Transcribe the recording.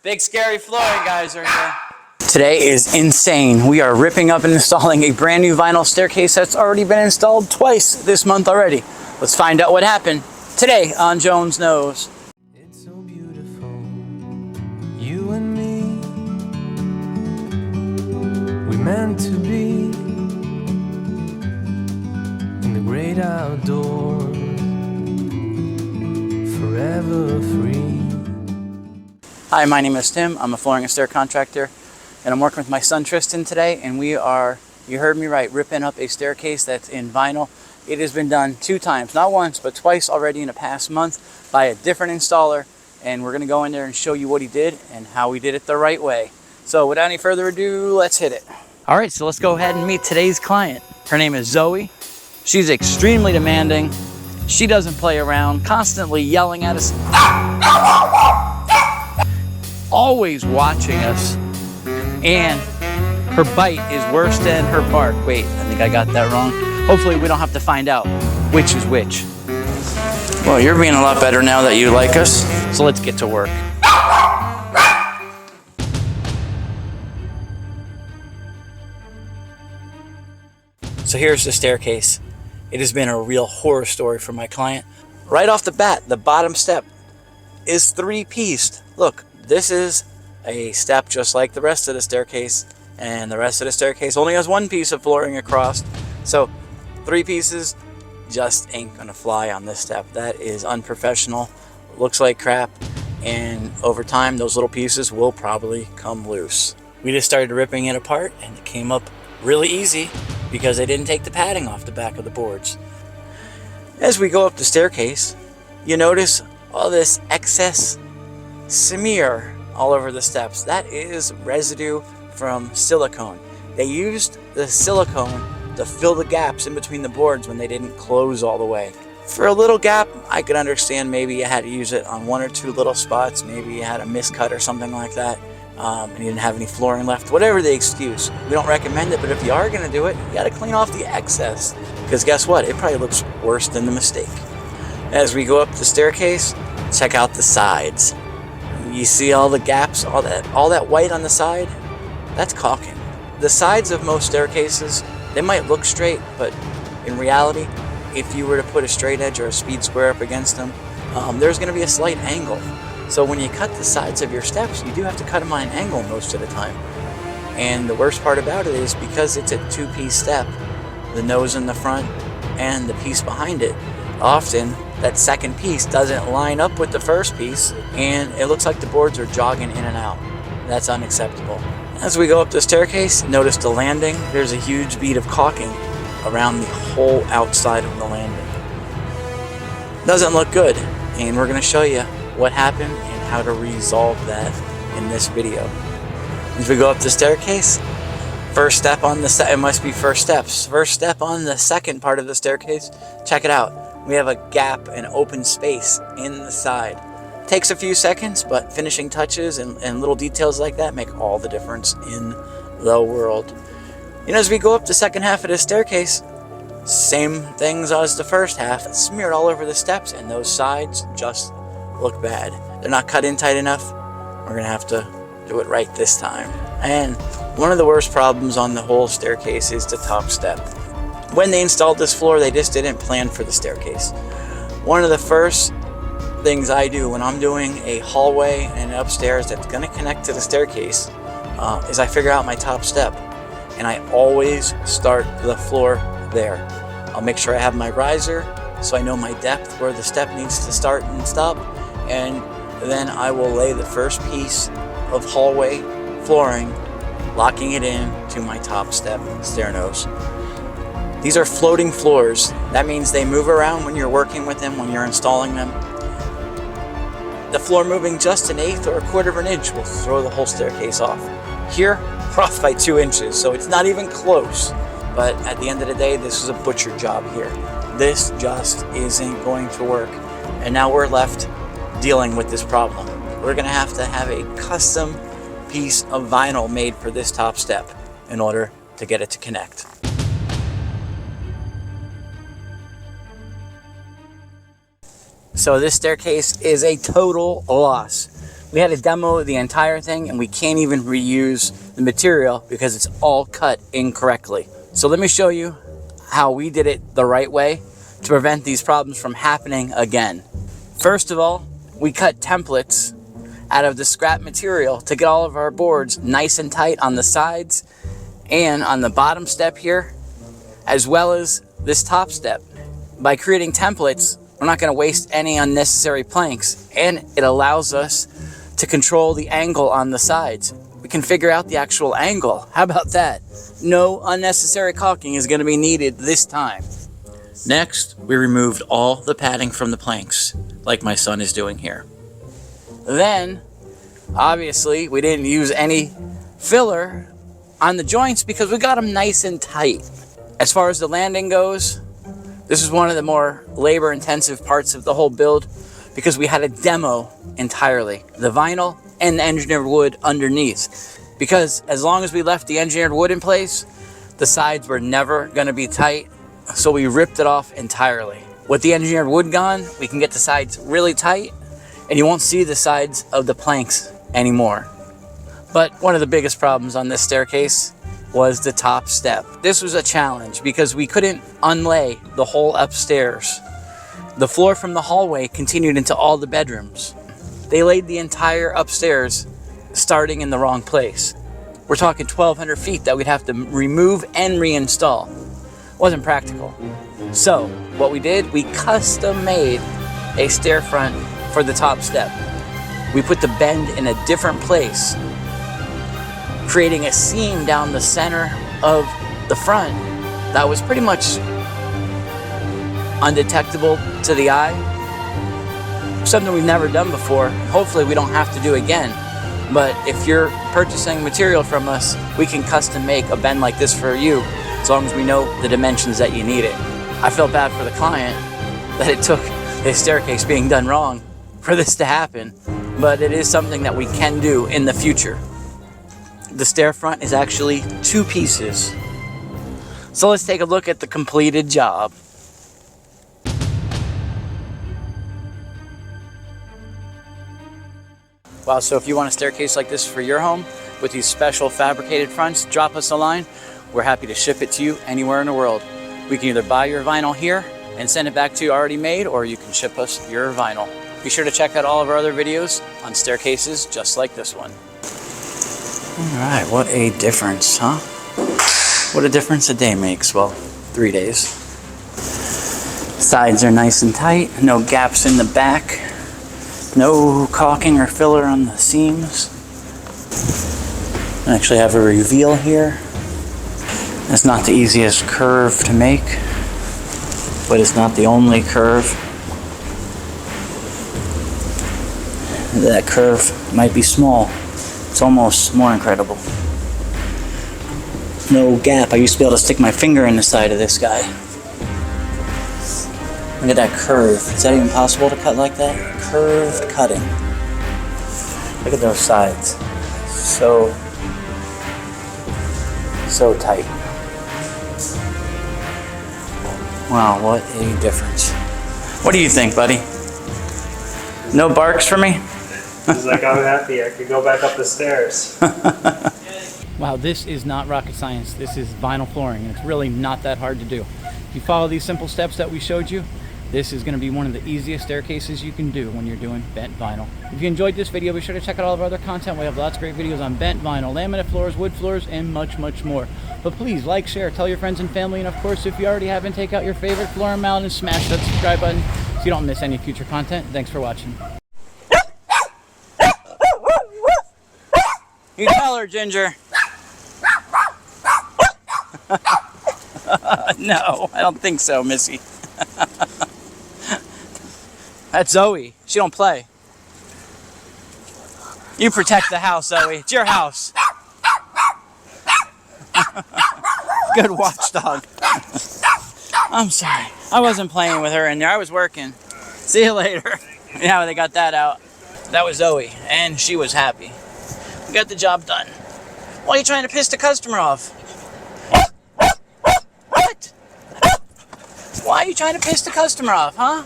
Big scary flooring guys are here. Today is insane. We are ripping up and installing a brand new vinyl staircase that's already been installed twice this month already. Let's find out what happened today on Jones Knows. It's so beautiful, you and me. We meant to be in the great outdoors, forever free. Hi, my name is Tim. I'm a flooring and stair contractor, and I'm working with my son Tristan today, and we are, you heard me right, ripping up a staircase that's in vinyl. It has been done 2 times, not once, but twice already in the past month by a different installer, and we're going to go in there and show you what he did and how he did it the right way. So without any further ado, let's hit it. All right, so let's go ahead and meet today's client. Her name is Zoe. She's extremely demanding. She doesn't play around, constantly yelling at us. Always watching us, and her bite is worse than her bark. Wait, I think I got that wrong. Hopefully we don't have to find out which is which. Well, you're being a lot better now that you like us, so let's get to work. So here's the staircase. It has been a real horror story for my client. Right off the bat, the bottom step is 3-pieced. Look. This is a step just like the rest of the staircase, and the rest of the staircase only has 1 piece of flooring across. So 3 pieces just ain't gonna fly on this step. That is unprofessional, looks like crap, and over time those little pieces will probably come loose. We just started ripping it apart, and it came up really easy because I didn't take the padding off the back of the boards. As we go up the staircase, you notice all this excess smear all over the steps. That is residue from silicone. They used the silicone to fill the gaps in between the boards when they didn't close all the way. For a little gap, I could understand maybe you had to use it on 1 or 2 little spots. Maybe you had a miscut or something like that, and you didn't have any flooring left. Whatever the excuse, we don't recommend it, but if you are going to do it, you got to clean off the excess, because guess what? It probably looks worse than the mistake. As we go up the staircase, check out the sides. You see all the gaps, all that white on the side? That's caulking. The sides of most staircases, they might look straight, but in reality, if you were to put a straight edge or a speed square up against them, there's going to be a slight angle. So when you cut the sides of your steps, you do have to cut them on an angle most of the time. And the worst part about it is because it's a 2-piece step, the nose in the front and the piece behind it, often that second piece doesn't line up with the first piece, and it looks like the boards are jogging in and out. That's unacceptable. As we go up the staircase, notice the landing. There's a huge bead of caulking around the whole outside of the landing. Doesn't look good, and we're going to show you what happened and how to resolve that in this video. As we go up the staircase, first step on the it must be first steps. First step on the second part of the staircase. Check it out. We have a gap, an open space in the side. Takes a few seconds, but finishing touches and little details like that make all the difference in the world. You know, as we go up the second half of the staircase, same things as the first half. It's smeared all over the steps, and those sides just look bad. They're not cut in tight enough. We're gonna have to do it right this time. And one of the worst problems on the whole staircase is the top step. When they installed this floor, they just didn't plan for the staircase. One of the first things I do when I'm doing a hallway and upstairs that's going to connect to the staircase is I figure out my top step, and I always start the floor there. I'll make sure I have my riser so I know my depth where the step needs to start and stop, and then I will lay the first piece of hallway flooring, locking it in to my top step stair nose. These are floating floors. That means they move around when you're working with them, when you're installing them. The floor moving just 1/8 or 1/4 of an inch will throw the whole staircase off. Here, we're off by 2 inches, so it's not even close. But at the end of the day, this is a butcher job here. This just isn't going to work. And now we're left dealing with this problem. We're gonna have to have a custom piece of vinyl made for this top step in order to get it to connect. So this staircase is a total loss. We had to demo the entire thing, and we can't even reuse the material because it's all cut incorrectly. So let me show you how we did it the right way to prevent these problems from happening again. First of all, we cut templates out of the scrap material to get all of our boards nice and tight on the sides and on the bottom step here, as well as this top step. By creating templates, we're not going to waste any unnecessary planks, and it allows us to control the angle on the sides. We can figure out the actual angle. How about that? No unnecessary caulking is going to be needed this time. Next, we removed all the padding from the planks, like my son is doing here. Then, obviously, we didn't use any filler on the joints because we got them nice and tight. As far as the landing goes, this is one of the more labor-intensive parts of the whole build because we had to demo entirely the vinyl and the engineered wood underneath. Because as long as we left the engineered wood in place, the sides were never going to be tight. So we ripped it off entirely. With the engineered wood gone, we can get the sides really tight and you won't see the sides of the planks anymore. But one of the biggest problems on this staircase was the top step. This was a challenge because we couldn't unlay the whole upstairs. The floor from the hallway continued into all the bedrooms. They laid the entire upstairs starting in the wrong place. We're talking 1,200 feet that we'd have to remove and reinstall. Wasn't practical. So what we did, we custom made a stair front for the top step. We put the bend in a different place, creating a seam down the center of the front that was pretty much undetectable to the eye. Something we've never done before. Hopefully we don't have to do again. But if you're purchasing material from us, we can custom make a bend like this for you, as long as we know the dimensions that you need it. I felt bad for the client that it took his staircase being done wrong for this to happen, but it is something that we can do in the future. The stair front is actually 2 pieces. So let's take a look at the completed job. Wow, so if you want a staircase like this for your home with these special fabricated fronts, drop us a line. We're happy to ship it to you anywhere in the world. We can either buy your vinyl here and send it back to you already made, or you can ship us your vinyl. Be sure to check out all of our other videos on staircases just like this one. All right, what a difference, huh? What a difference a day makes. Well, 3 days. Sides are nice and tight, no gaps in the back, no caulking or filler on the seams. I actually have a reveal here. It's not the easiest curve to make, but it's not the only curve. That curve might be small. It's almost more incredible. No gap. I used to be able to stick my finger in the side of this guy. Look at that curve. Is that even possible to cut like that? Curved cutting. Look at those sides. So tight. Wow, what a difference. What do you think, buddy? No barks for me? He's like, I'm happy. I could go back up the stairs. Wow, this is not rocket science. This is vinyl flooring, and it's really not that hard to do. If you follow these simple steps that we showed you, this is going to be one of the easiest staircases you can do when you're doing bent vinyl. If you enjoyed this video, be sure to check out all of our other content. We have lots of great videos on bent vinyl, laminate floors, wood floors, and much, much more. But please like, share, tell your friends and family, and of course, if you already haven't, take out your favorite floor and mount and smash that subscribe button so you don't miss any future content. Thanks for watching. You tell her, Ginger. No, I don't think so, Missy. That's Zoe. She don't play. You protect the house, Zoe. It's your house. Good watchdog. I'm sorry. I wasn't playing with her in there. I was working. See you later. Yeah, they got that out. That was Zoe, and she was happy. We got the job done. Why are you trying to piss the customer off? What? Why are you trying to piss the customer off, huh?